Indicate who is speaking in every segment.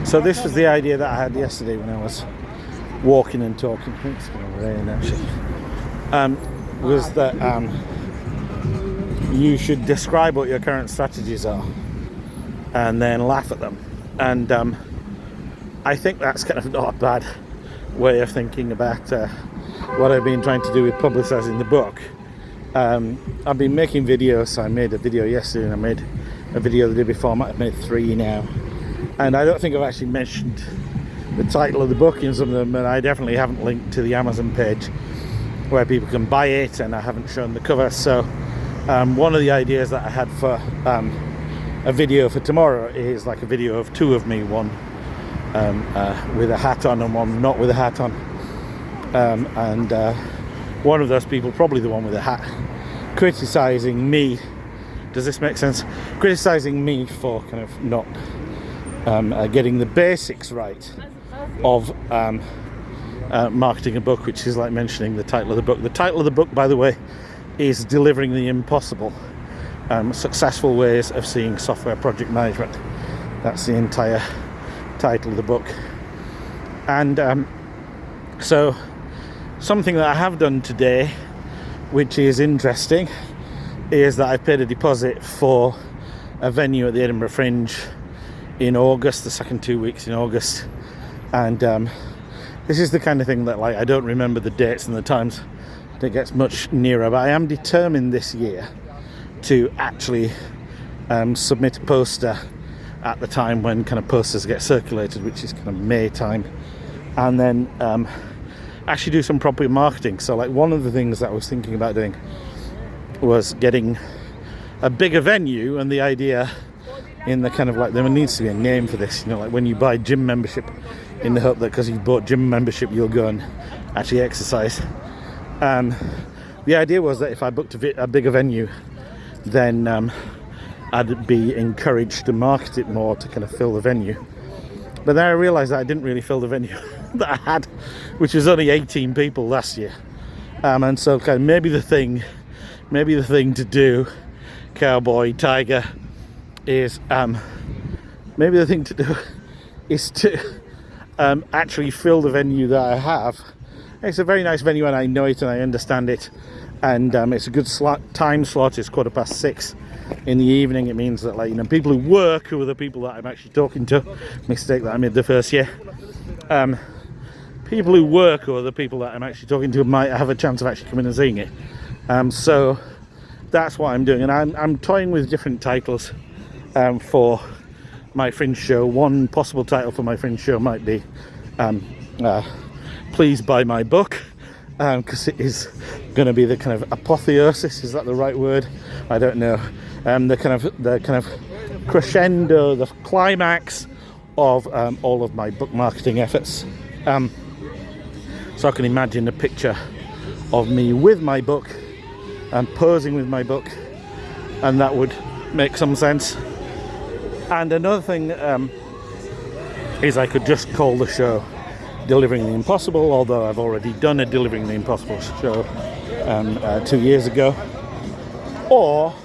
Speaker 1: So this was the idea that I had yesterday when I was walking and talking. I think it's going to rain actually. Was that you should describe what your current strategies are and then laugh at them. And I think that's kind of not a bad way of thinking about what I've been trying to do with publicising the book. I've been making videos. So I made a video yesterday and I made a video the day before. I might have made 3 now. And I don't think I've actually mentioned the title of the book in some of them, and I definitely haven't linked to the Amazon page where people can buy it, and I haven't shown the cover. So one of the ideas that I had for a video for tomorrow is like a video of 2 of me, one with a hat on and one not with a hat on, and one of those people, probably the one with a hat, criticising me. Does this make sense? Criticising me for kind of not getting the basics right of marketing a book, which is like mentioning the title of the book. The title of the book, by the way, is Delivering the Impossible, Successful Ways of Seeing Software Project Management. That's the entire title of the book. And so something that I have done today, which is interesting, is that I've paid a deposit for a venue at the Edinburgh Fringe in August, the second 2 weeks in August. And this is the kind of thing that, like, I don't remember the dates and the times that gets much nearer, but I am determined this year to actually submit a poster at the time when kind of posters get circulated, which is kind of May time, and then actually do some proper marketing. So like one of the things that I was thinking about doing was getting a bigger venue, and the idea in the kind of like, there needs to be a name for this, you know, like when you buy gym membership in the hope that because you've bought gym membership you'll go and actually exercise. The idea was that if I booked a bigger venue, then I'd be encouraged to market it more to kind of fill the venue. But then I realised that I didn't really fill the venue that I had, which was only 18 people last year. And so kind of maybe the thing to do, cowboy, tiger, is maybe the thing to do is to actually fill the venue that I have. It's a very nice venue and I know it and I understand it, and it's a good time slot. It's 6:15 in the evening. It means that, like, you know, people who work, who are the people that I'm actually talking to, mistake that I made the first year, people who work, or the people that I'm actually talking to, might have a chance of actually coming and seeing it. So that's what I'm doing, and I'm toying with different titles for my Fringe show. One possible title for my Fringe show might be Please Buy My Book, because it is going to be the kind of apotheosis, is that the right word? I don't know. The kind of crescendo, the climax of all of my book marketing efforts. So I can imagine a picture of me with my book and posing with my book, and that would make some sense. And another thing is I could just call the show Delivering the Impossible, although I've already done a Delivering the Impossible show 2 years ago. Or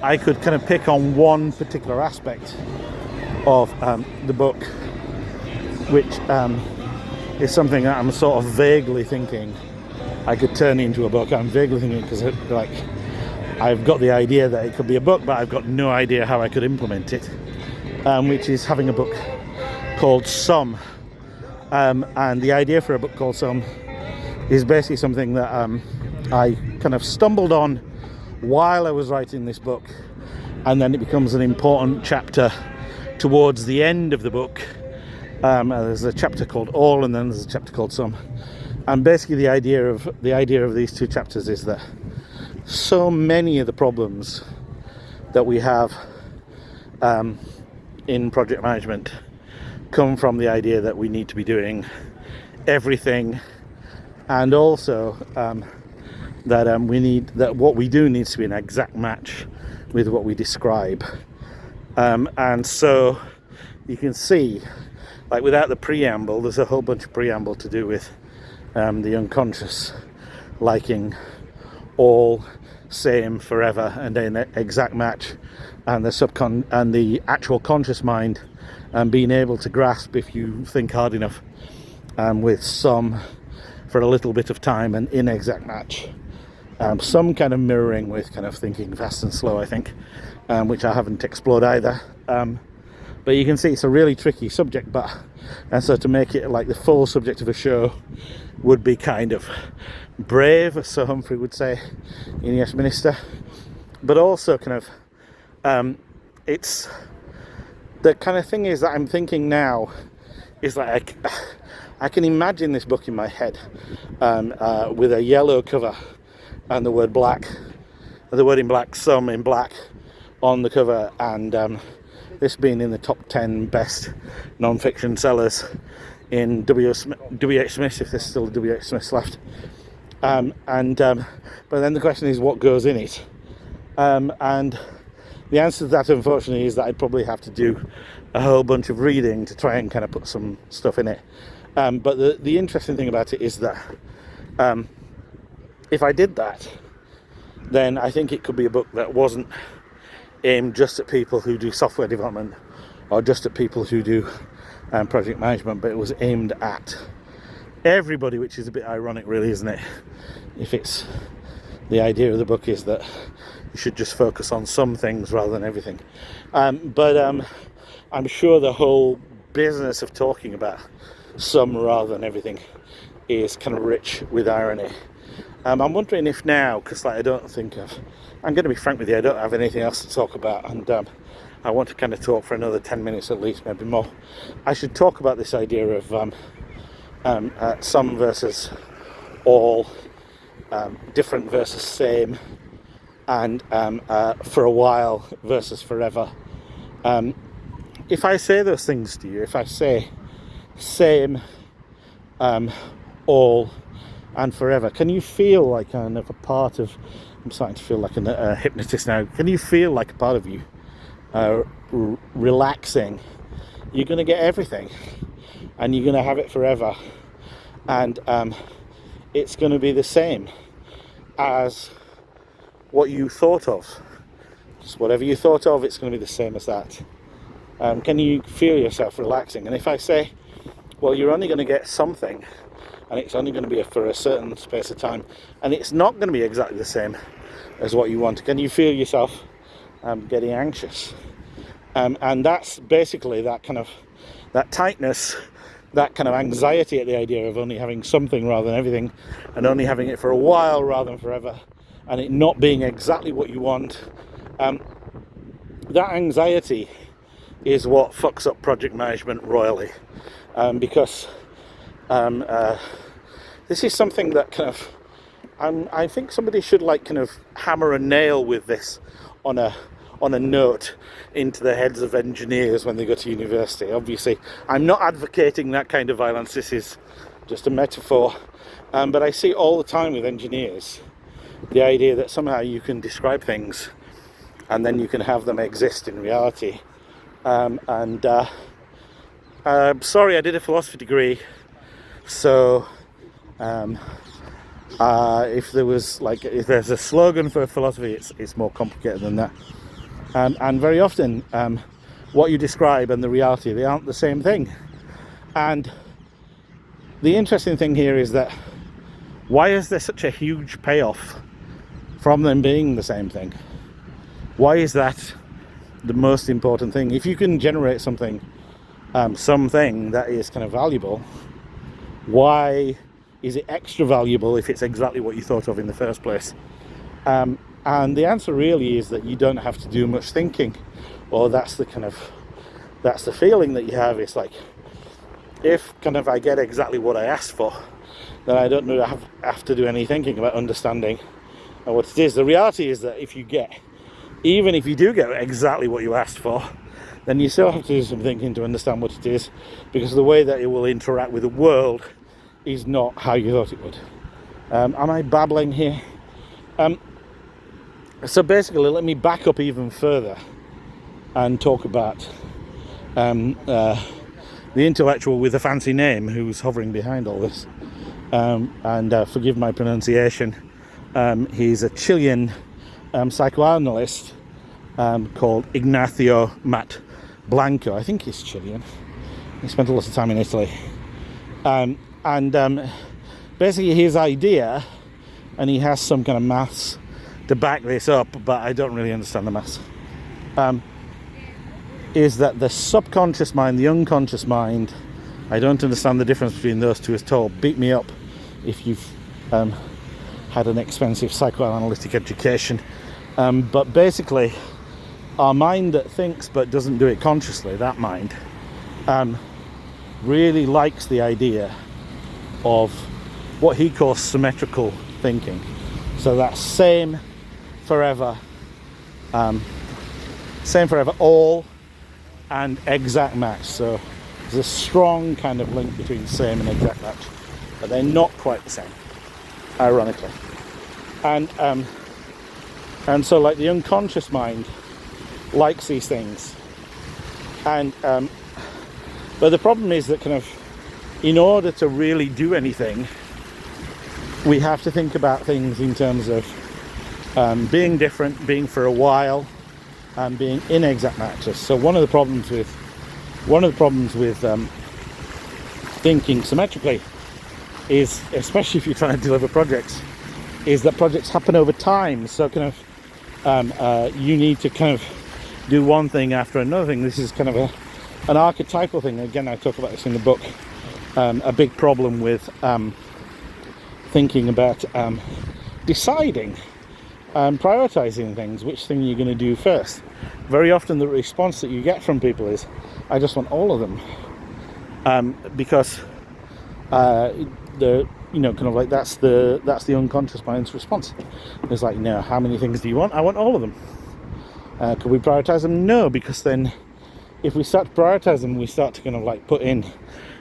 Speaker 1: I could kind of pick on one particular aspect of the book, which is something that I'm sort of vaguely thinking I could turn into a book. I'm vaguely thinking because, like, I've got the idea that it could be a book, but I've got no idea how I could implement it, which is having a book called Some. And the idea for a book called Some is basically something that I kind of stumbled on while I was writing this book, and then it becomes an important chapter towards the end of the book. There's a chapter called All, and then there's a chapter called Some. And basically the idea of these 2 chapters is that so many of the problems that we have in project management come from the idea that we need to be doing everything, and also that what we do needs to be an exact match with what we describe. And so you can see, like, without the preamble, there's a whole bunch of preamble to do with the unconscious liking all, same forever and an exact match, and the actual conscious mind being able to grasp, if you think hard enough, with some for a little bit of time an inexact match. Some kind of mirroring with kind of thinking fast and slow, I think, which I haven't explored either. But you can see it's a really tricky subject, and so to make it like the full subject of a show would be kind of brave, as Sir Humphrey would say in Yes Minister, but also kind of it's the kind of thing is that I'm thinking now is like I can imagine this book in my head with a yellow cover and the word in black, some in black on the cover, and this being in the top 10 best non-fiction sellers in W.H. Smith, if there's still W.H. Smiths left. But then the question is, what goes in it? And the answer to that, unfortunately, is that I'd probably have to do a whole bunch of reading to try and kind of put some stuff in it. But the interesting thing about it is that if I did that, then I think it could be a book that wasn't aimed just at people who do software development or just at people who do project management, but it was aimed at everybody, which is a bit ironic, really, isn't it? If it's the idea of the book is that you should just focus on some things rather than everything. But I'm sure the whole business of talking about some rather than everything is kind of rich with irony. I'm wondering if now, because I'm going to be frank with you, I don't have anything else to talk about, and I want to kind of talk for another 10 minutes at least, maybe more. I should talk about this idea of some versus all, different versus same, and for a while versus forever. If I say those things to you, if I say same, all, and forever, can you feel like kind of a part of, I'm starting to feel like a hypnotist now, can you feel like a part of you relaxing? You're going to get everything, and you're going to have it forever, and it's going to be the same as what you thought of. Just whatever you thought of, it's going to be the same as that. Can you feel yourself relaxing? And if I say, well, you're only going to get something, and it's only going to be for a certain space of time, and it's not going to be exactly the same as what you want, can you feel yourself getting anxious? And that's basically that tightness, that kind of anxiety at the idea of only having something rather than everything, and only having it for a while rather than forever, and it not being exactly what you want. That anxiety is what fucks up project management royally, because this is something that kind of I think somebody should kind of hammer a nail with this on a note into the heads of engineers when they go to university. Obviously, I'm not advocating that kind of violence. This is just a metaphor, but I see all the time with engineers the idea that somehow you can describe things and then you can have them exist in reality. Sorry, I did a philosophy degree, so if there's a slogan for philosophy, it's more complicated than that. And very often, what you describe and the reality, they aren't the same thing. And the interesting thing here is that why is there such a huge payoff from them being the same thing? Why is that the most important thing? If you can generate something that is kind of valuable, why is it extra valuable if it's exactly what you thought of in the first place? And the answer really is that you don't have to do much thinking, or that's the feeling that you have. It's like, if I get exactly what I asked for, then I don't have to do any thinking about understanding what it is. The reality is that even if you do get exactly what you asked for, then you still have to do some thinking to understand what it is, because the way that it will interact with the world is not how you thought it would. Am I babbling here? So basically, let me back up even further and talk about the intellectual with a fancy name who's hovering behind all this. And forgive my pronunciation. He's a Chilean psychoanalyst called Ignacio Mat Blanco. I think he's Chilean. He spent a lot of time in Italy. Basically his idea, and he has some kind of maths to back this up, but I don't really understand the maths, is that the subconscious mind, the unconscious mind, I don't understand the difference between those two at all. Beat me up if you've had an expensive psychoanalytic education. But basically, our mind that thinks but doesn't do it consciously, that mind, really likes the idea of what he calls symmetrical thinking. So that's same forever, all, and exact match. So there's a strong kind of link between same and exact match, but they're not quite the same, ironically. And so like the unconscious mind likes these things, and but the problem is that kind of in order to really do anything, we have to think about things in terms of being different, being for a while, and being inexact matches. So one of the problems with thinking symmetrically is, especially if you're trying to deliver projects, is that projects happen over time. So kind of you need to kind of do one thing after another thing. This is kind of an archetypal thing. Again, I talk about this in the book. A big problem with thinking about deciding, prioritizing things, which thing you're going to do first. Very often the response that you get from people is, I just want all of them, because kind of like that's the unconscious mind's response. It's like, no, how many things do you want? I want all of them. Could we prioritize them? No, because then if we start to prioritize them, we start to kind of like put in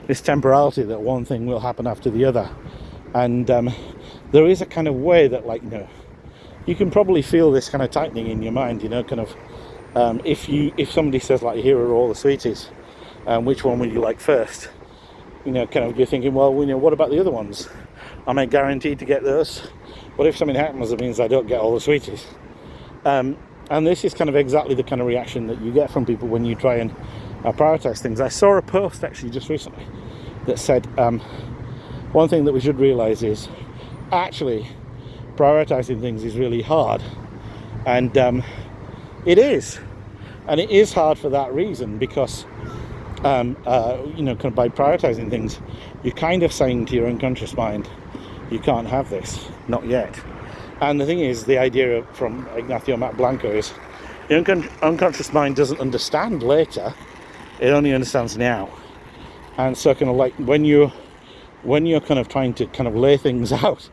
Speaker 1: this temporality that one thing will happen after the other. And there is a kind of way that, like, you can probably feel this kind of tightening in your mind, kind of if somebody says, like, here are all the sweeties, which one would you like first? Kind of you're thinking, well, what about the other ones? Am I guaranteed to get those? What if something happens that means I don't get all the sweeties? And this is kind of exactly the kind of reaction that you get from people when you try and prioritize things. I saw a post actually just recently that said one thing that we should realize is actually prioritizing things is really hard, and it is hard for that reason, because kind of by prioritizing things, you're kind of saying to your unconscious mind, you can't have this, not yet. And the thing is, the idea from Ignacio Mat Blanco is the unconscious mind doesn't understand later, it only understands now. And so kind of like when you're kind of trying to kind of lay things out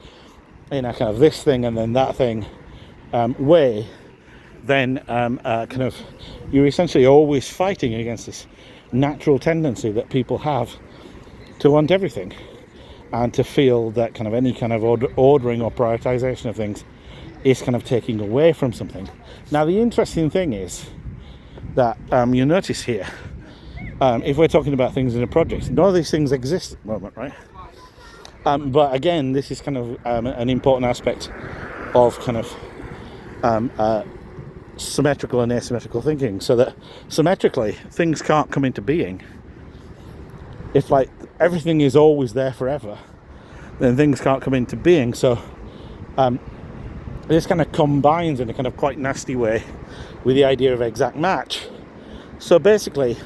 Speaker 1: in a kind of this thing and then that thing way, then kind of you're essentially always fighting against this natural tendency that people have to want everything, and to feel that kind of any kind of ordering or prioritization of things is kind of taking away from something. Now, the interesting thing is that you notice here, if we're talking about things in a project, none of these things exist at the moment, right? But again, this is kind of an important aspect of kind of symmetrical and asymmetrical thinking, so that symmetrically things can't come into being. If like everything is always there forever, then things can't come into being. So this kind of combines in a kind of quite nasty way with the idea of exact match. So basically,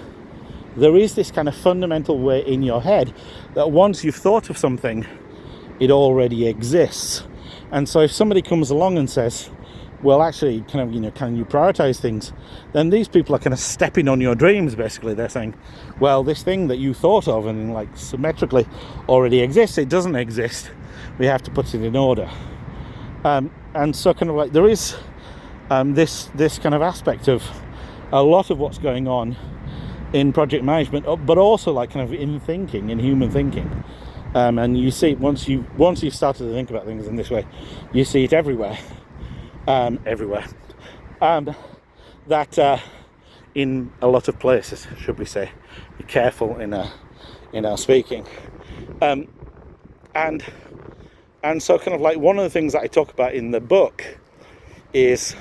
Speaker 1: there is this kind of fundamental way in your head that once you've thought of something, it already exists. And so if somebody comes along and says, well, actually, kind of, can you prioritize things? Then these people are kind of stepping on your dreams, basically. They're saying, well, this thing that you thought of and like symmetrically already exists, it doesn't exist. We have to put it in order. And so kind of like there is this kind of aspect of a lot of what's going on in project management, but also like kind of in thinking, in human thinking. And you see, once you've started to think about things in this way, you see it everywhere. That in a lot of places, should we say. Be careful in our speaking. And so kind of like one of the things that I talk about in the book is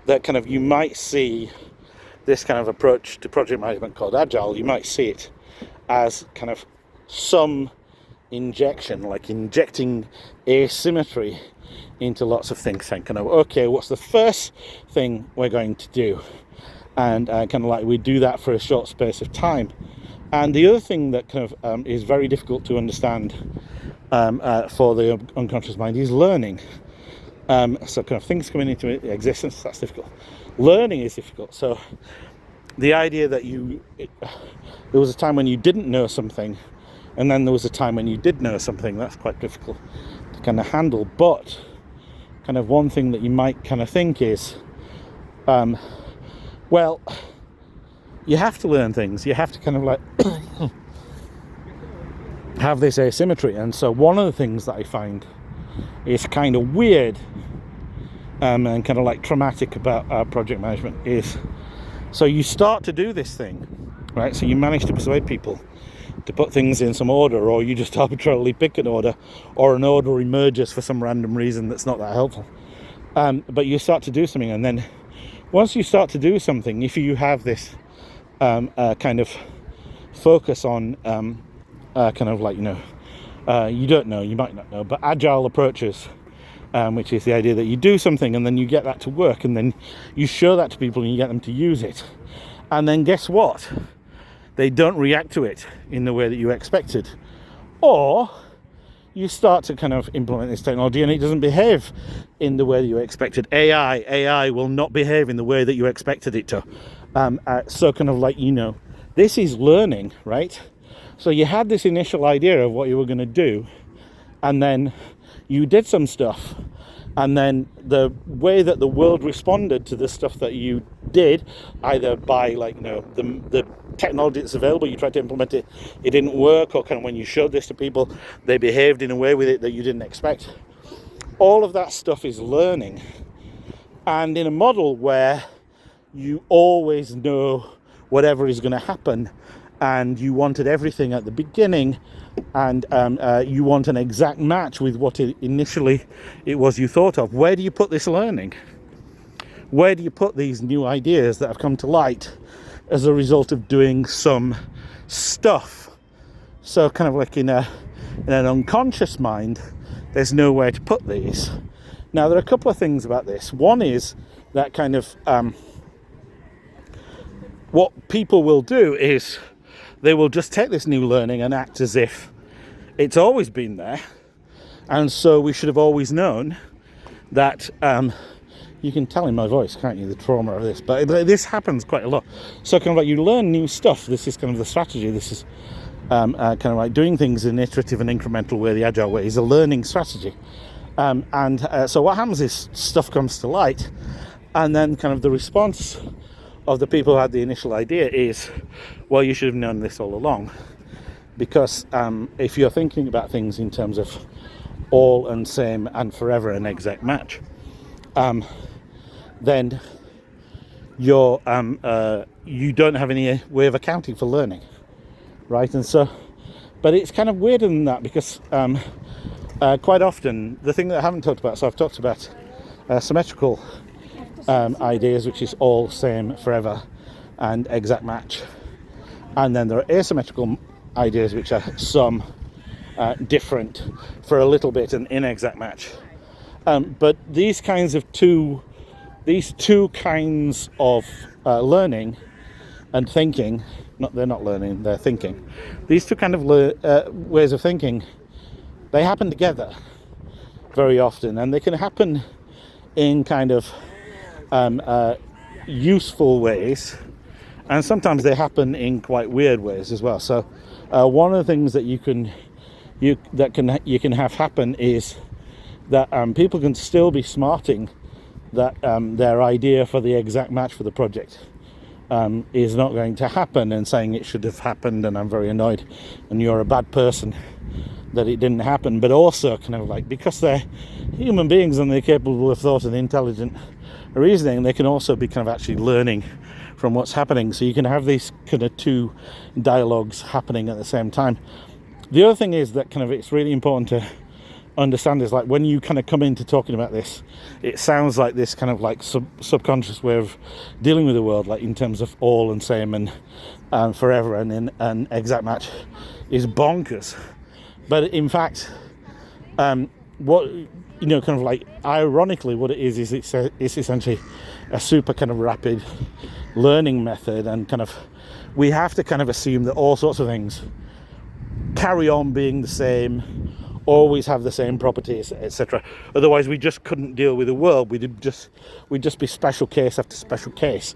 Speaker 1: that kind of you might see this kind of approach to project management called Agile, you might see it as kind of some injection, like injecting asymmetry into lots of things, saying kind of, okay, what's the first thing we're going to do? And kind of like we do that for a short space of time. And the other thing that kind of is very difficult to understand for the unconscious mind is learning. So kind of things coming into existence, that's difficult. Learning is difficult. So the idea that there was a time when you didn't know something, and then there was a time when you did know something, that's quite difficult to kind of handle. But kind of one thing that you might kind of think is, well, you have to learn things. You have to kind of like have this asymmetry. And so one of the things that I find is kind of weird and kind of like traumatic about project management is, so you start to do this thing, right? So you manage to persuade people to put things in some order, or you just arbitrarily pick an order, or an order emerges for some random reason that's not that helpful. But you start to do something, and then once you start to do something, if you have this kind of focus on kind of like, you don't know, you might not know, but agile approaches, which is the idea that you do something and then you get that to work, and then you show that to people and you get them to use it, and then guess what? They don't react to it in the way that you expected. Or you start to kind of implement this technology and it doesn't behave in the way that you expected. AI will not behave in the way that you expected it to. So kind of like, this is learning, right? So you had this initial idea of what you were going to do, and then you did some stuff, and then the way that the world responded to the stuff that you did, either by the technology that's available, you tried to implement it, it didn't work, or kind of when you showed this to people, they behaved in a way with it that you didn't expect. All of that stuff is learning. And in a model where you always know whatever is going to happen, and you wanted everything at the beginning, and you want an exact match with what initially it was you thought of, where do you put this learning? Where do you put these new ideas that have come to light as a result of doing some stuff? So kind of like in an unconscious mind, there's nowhere to put these. Now, there are a couple of things about this. One is that kind of what people will do is they will just take this new learning and act as if it's always been there, and so we should have always known that. You can tell in my voice, can't you, the trauma of this, but this happens quite a lot. So kind of like you learn new stuff. This is kind of the strategy. This is kind of like doing things in an iterative and incremental way. The agile way is a learning strategy. So what happens is stuff comes to light, and then kind of the response of the people who had the initial idea is, well, you should have known this all along. Because if you're thinking about things in terms of all and same and forever and exact match, then you don't have any way of accounting for learning, right? And so, but it's kind of weirder than that, because quite often the thing that I haven't talked about, so I've talked about symmetrical ideas, which is all, same, forever and exact match, and then there are asymmetrical ideas, which are some, different, for a little bit, and inexact match. But these two kinds of learning and thinking, they're not learning, they're thinking. These two kind of ways of thinking, they happen together very often, and they can happen in kind of useful ways, and sometimes they happen in quite weird ways as well. So one of the things that you can have happen is that people can still be smarting that their idea for the exact match for the project is not going to happen, and saying it should have happened, and I'm very annoyed and you're a bad person that it didn't happen. But also kind of like, because they're human beings and they're capable of thought and intelligent reasoning, they can also be kind of actually learning from what's happening. So you can have these kind of two dialogues happening at the same time. The other thing is that kind of it's really important to understand is like when you kind of come into talking about this, it sounds like this kind of like subconscious way of dealing with the world, like in terms of all and same and forever and an exact match is bonkers. But in fact, what kind of like ironically what it is it's essentially a super kind of rapid learning method, and kind of we have to kind of assume that all sorts of things carry on being the same, always have the same properties, etc. Otherwise we just couldn't deal with the world. We'd just be special case after special case,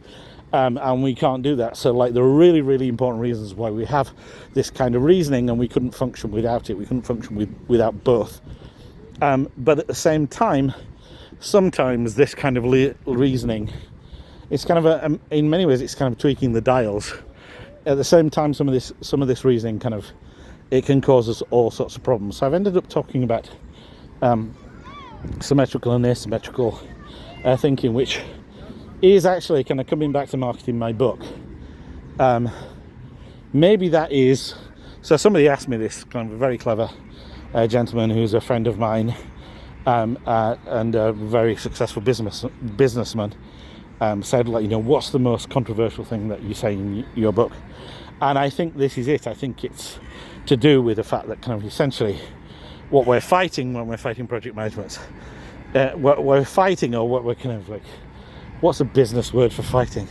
Speaker 1: and we can't do that. So like there are really, really important reasons why we have this kind of reasoning, and we couldn't function without it. We couldn't function without both. But at the same time, sometimes this kind of reasoning, it's kind of in many ways it's kind of tweaking the dials. At the same time, some of this reasoning kind of, it can cause us all sorts of problems. So I've ended up talking about symmetrical and asymmetrical thinking, which is actually kind of coming back to marketing my book. Maybe that is, so somebody asked me this, kind of a very clever gentleman who's a friend of mine and a very successful businessman, said, like, what's the most controversial thing that you say in your book? And I think this is it. I think it's to do with the fact that kind of essentially what we're fighting when we're fighting project management, what we're fighting, or what we're kind of like, what's a business word for fighting?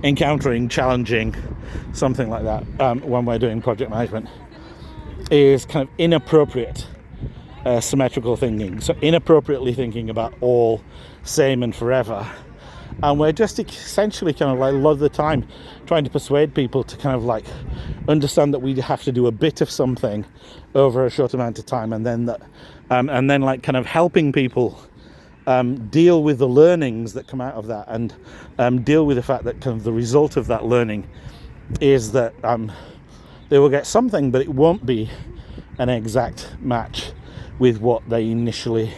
Speaker 1: Encountering, challenging, something like that, when we're doing project management, is kind of inappropriate symmetrical thinking. So inappropriately thinking about all, same and forever. And we're just essentially kind of like a lot of the time trying to persuade people to kind of like understand that we have to do a bit of something over a short amount of time, and then that, and then like kind of helping people deal with the learnings that come out of that, and deal with the fact that kind of the result of that learning is that they will get something, but it won't be an exact match with what they initially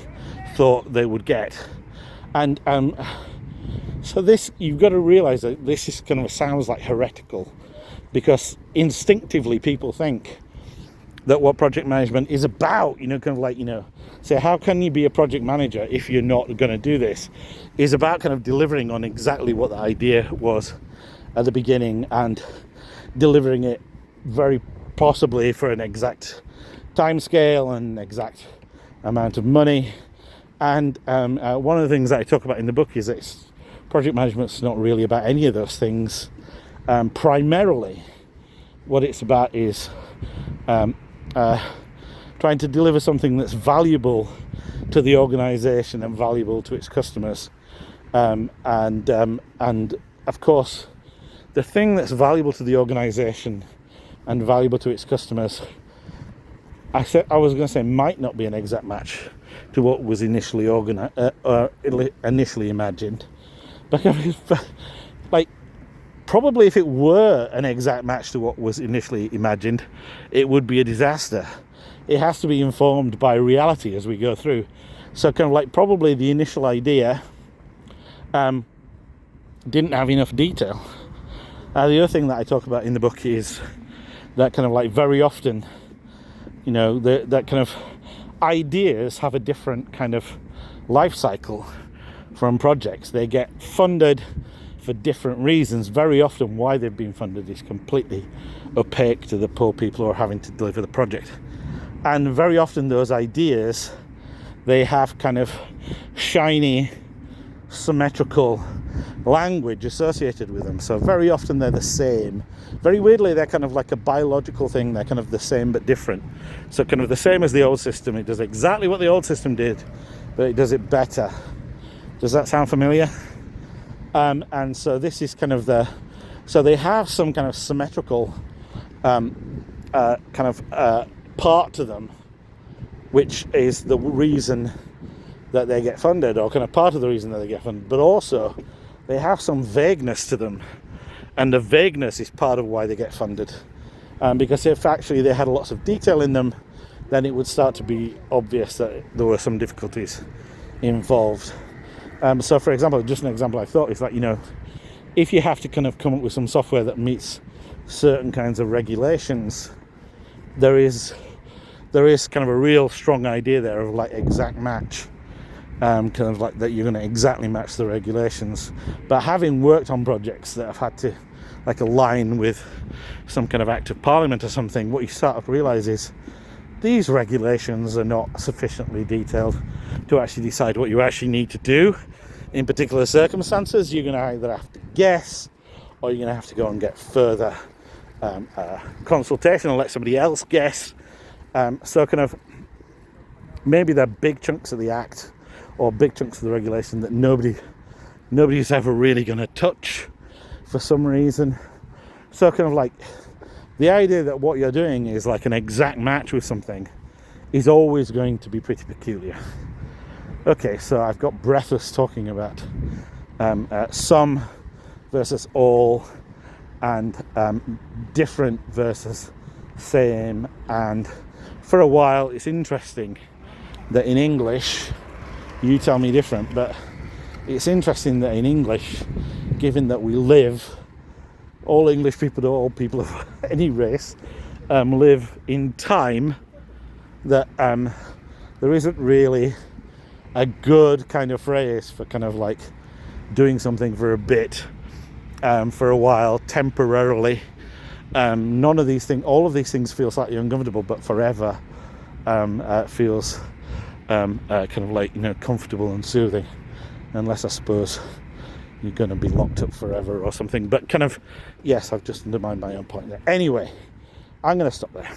Speaker 1: thought they would get. And so this, you've got to realize that this is kind of sounds like heretical, because instinctively people think that what project management is about, kind of like, say, how can you be a project manager if you're not going to do this, is about kind of delivering on exactly what the idea was at the beginning, and delivering it very possibly for an exact time scale and exact amount of money. And one of the things that I talk about in the book is that project management's not really about any of those things. Primarily what it's about is trying to deliver something that's valuable to the organization and valuable to its customers, and of course the thing that's valuable to the organization and valuable to its customers, I was going to say might not be an exact match to what was initially initially imagined, but like probably if it were an exact match to what was initially imagined, it would be a disaster. It has to be informed by reality as we go through. So kind of like probably the initial idea didn't have enough detail. The other thing that I talk about in the book is that kind of like very often, that kind of ideas have a different kind of life cycle from projects. They get funded for different reasons. Very often why they've been funded is completely opaque to the poor people who are having to deliver the project. And very often those ideas, they have kind of shiny, symmetrical language associated with them. So very often they're the same. Very weirdly, they're kind of like a biological thing. They're kind of the same but different. So kind of the same as the old system. It does exactly what the old system did, but it does it better. Does that sound familiar? And so this is kind of so they have some kind of symmetrical part to them, which is the reason that they get funded, or kind of part of the reason that they get funded, but also they have some vagueness to them, and the vagueness is part of why they get funded, because if actually they had lots of detail in them, then it would start to be obvious that there were some difficulties involved. So for example, just an example I thought is that, if you have to kind of come up with some software that meets certain kinds of regulations, there is there is kind of a real strong idea there of like exact match, kind of like that you're going to exactly match the regulations. But having worked on projects that have had to like align with some kind of act of parliament or something, what you start to realise is these regulations are not sufficiently detailed to actually decide what you actually need to do in particular circumstances. You're going to either have to guess, or you're going to have to go and get further consultation and let somebody else guess. So kind of maybe they're big chunks of the act or big chunks of the regulation that nobody's ever really going to touch for some reason. So kind of like the idea that what you're doing is like an exact match with something is always going to be pretty peculiar. Okay, so I've got breathless talking about some versus all, and different versus same. And for a while, it's interesting that in English, you tell me different, but it's interesting that in English, given that we live, all English people, all people of any race, live in time, that there isn't really a good kind of phrase for kind of like doing something for a bit, for a while, temporarily. None of these things, all of these things feel slightly uncomfortable, but forever feels kind of like, you know, comfortable and soothing, unless I suppose you're going to be locked up forever or something. But kind of, yes, I've just undermined my own point there. Anyway, I'm going to stop there.